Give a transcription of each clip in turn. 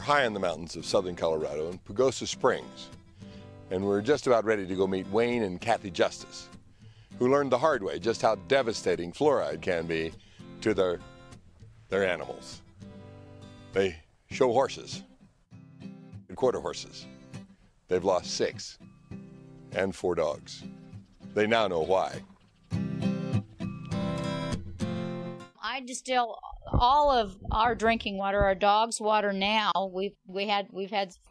high in the mountains of southern Colorado in Pagosa Springs, and we're just about ready to go meet Wayne and Kathy Justice, who learned the hard way just how devastating fluoride can be to their animals. They show horses, quarter horses. They've lost 6 and 4 dogs. They now know why. I distill all of our drinking water, our dog's water now. We've had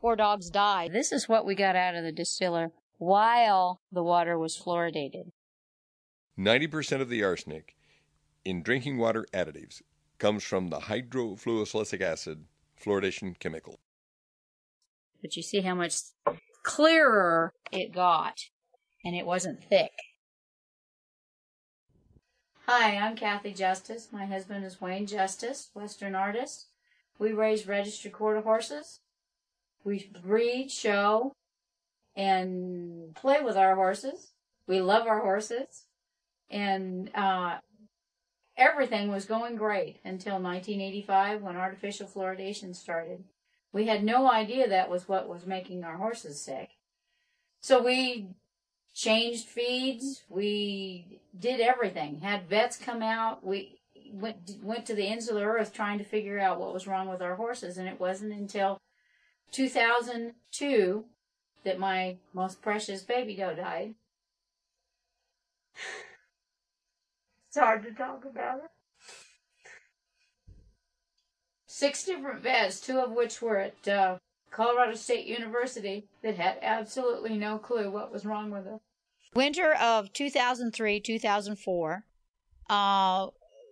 4 dogs die. This is what we got out of the distiller while the water was fluoridated. 90% of the arsenic in drinking water additives comes from the hydrofluosilicic acid fluoridation chemical. But you see how much clearer it got, and it wasn't thick. Hi, I'm Kathy Justice. My husband is Wayne Justice, Western artist. We raise registered quarter horses. We breed, show, and play with our horses. We love our horses. And everything was going great until 1985 when artificial fluoridation started. We had no idea that was what was making our horses sick. So we changed feeds, we did everything, had vets come out, we went to the ends of the earth trying to figure out what was wrong with our horses, and it wasn't until 2002 that my most precious baby doe died. It's hard to talk about it. 6 different vets, 2 of which were at Colorado State University, that had absolutely no clue what was wrong with her. Winter of 2003-2004,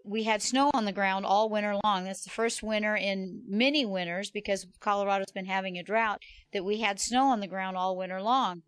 we had snow on the ground all winter long. That's the first winter in many winters, because Colorado's been having a drought, that we had snow on the ground all winter long.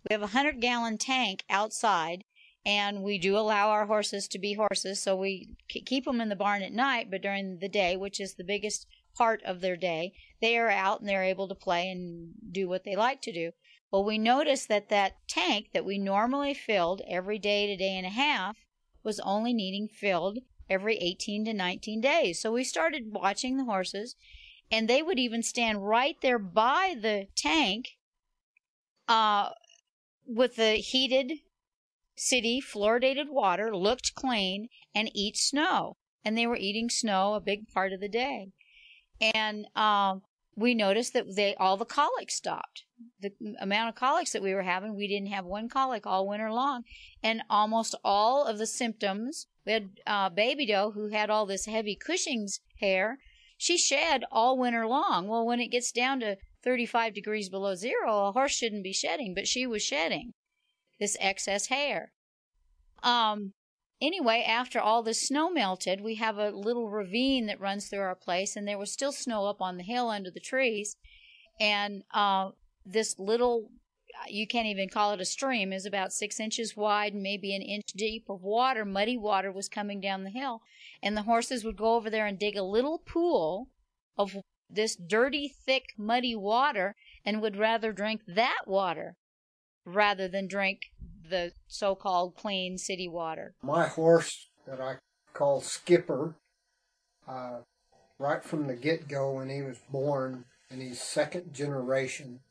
We have a 100-gallon tank outside, and we do allow our horses to be horses, so we keep them in the barn at night, but during the day, which is the biggest part of their day, they are out and they're able to play and do what they like to do. Well, we noticed that that tank that we normally filled every day to day and a half was only needing filled every 18 to 19 days. So we started watching the horses, and they would even stand right there by the tank with the heated city fluoridated water, looked clean, and eat snow. And they were eating snow a big part of the day. And we noticed that all the colic stopped. The amount of colics that we were having, we didn't have one colic all winter long. And almost all of the symptoms, we had baby doe who had all this heavy Cushing's hair. She shed all winter long. Well, when it gets down to 35 degrees below zero, a horse shouldn't be shedding, but she was shedding this excess hair. Anyway, after all the snow melted, we have a little ravine that runs through our place, and there was still snow up on the hill under the trees. And this little, you can't even call it a stream, is about 6 inches wide and maybe an inch deep of water. Muddy water was coming down the hill. And the horses would go over there and dig a little pool of this dirty, thick, muddy water, and would rather drink that water rather than drink the so-called clean city water. My horse that I call Skipper, right from the get-go when he was born, and he's 2nd generation,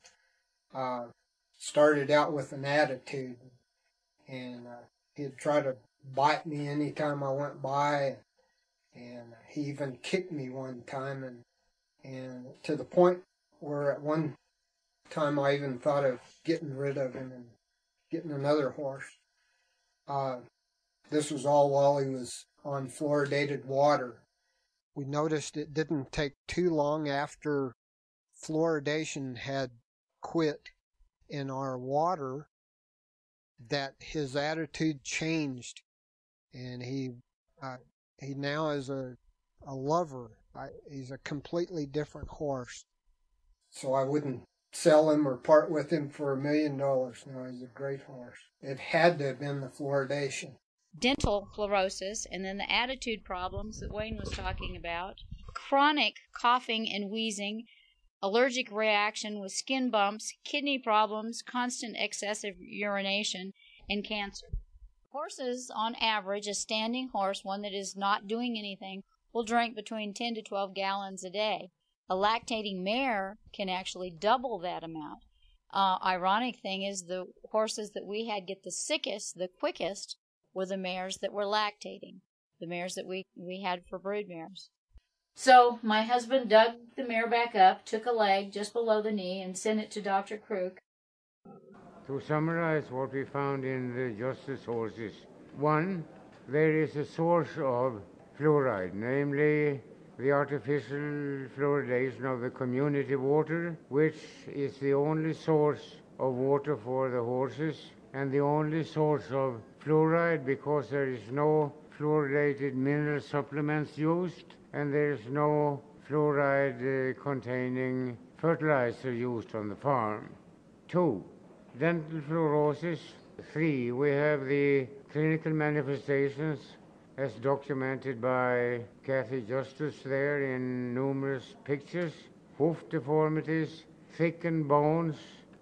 started out with an attitude, and he'd try to bite me anytime I went by, and he even kicked me one time, and to the point where at one time I even thought of getting rid of him and getting another horse. This was all while he was on fluoridated water. We noticed it didn't take too long after fluoridation had quit in our water that his attitude changed, and he now is a lover. He's a completely different horse. So I wouldn't sell him or part with him for $1 million. No, he's a great horse. It had to have been the fluoridation. Dental fluorosis, and then the attitude problems that Wayne was talking about, chronic coughing and wheezing, allergic reaction with skin bumps, kidney problems, constant excessive urination, and cancer. Horses, on average, a standing horse, one that is not doing anything, will drink between 10 to 12 gallons a day. a lactating mare can actually double that amount. Ironic thing is the horses that we had get the sickest, the quickest, were the mares that were lactating, the mares that we had for brood mares. So my husband dug the mare back up, took a leg just below the knee, and sent it to Dr. Crook. To summarize what we found in the Justice horses, 1, there is a source of fluoride, namely the artificial fluoridation of the community water, which is the only source of water for the horses and the only source of fluoride because there is no fluoridated mineral supplements used and there is no fluoride containing fertilizer used on the farm. 2, dental fluorosis. 3, we have the clinical manifestations as documented by Kathy Justice there in numerous pictures, hoof deformities, thickened bones.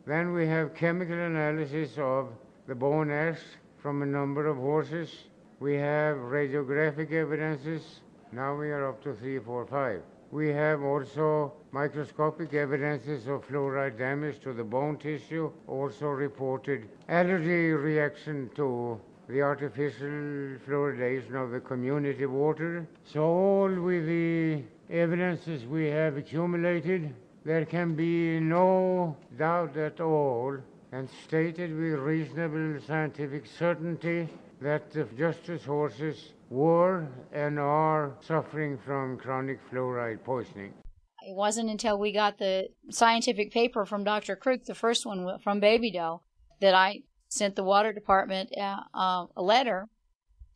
Then we have chemical analysis of the bone ash from a number of horses. We have radiographic evidences. Now we are up to 3, 4, 5. We have also microscopic evidences of fluoride damage to the bone tissue, also reported allergy reaction to the artificial fluoridation of the community water. So all with the evidences we have accumulated, there can be no doubt at all and stated with reasonable scientific certainty that the Justice horses were and are suffering from chronic fluoride poisoning. It wasn't until we got the scientific paper from Dr. Crook, the first one from Baby Doe, that I sent the water department a letter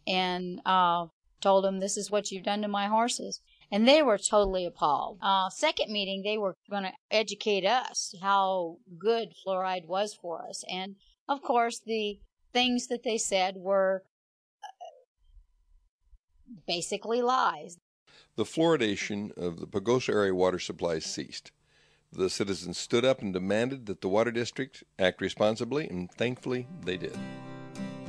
and told them, this is what you've done to my horses. And they were totally appalled. Second meeting, they were going to educate us how good fluoride was for us. And, of course, the things that they said were basically lies. The fluoridation of the Pagosa area water supplies ceased. The citizens stood up and demanded that the water district act responsibly, and thankfully they did.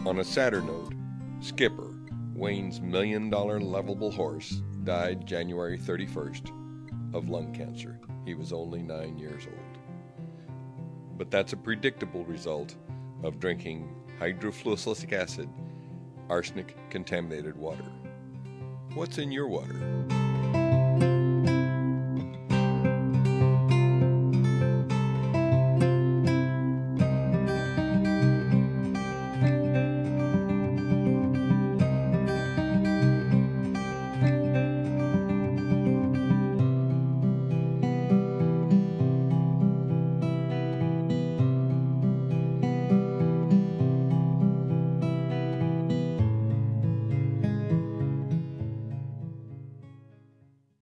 On a sadder note, Skipper, Wayne's $1 million lovable horse, died January 31st of lung cancer. He was only 9 years old. But that's a predictable result of drinking hydrofluoric acid, arsenic-contaminated water. What's in your water?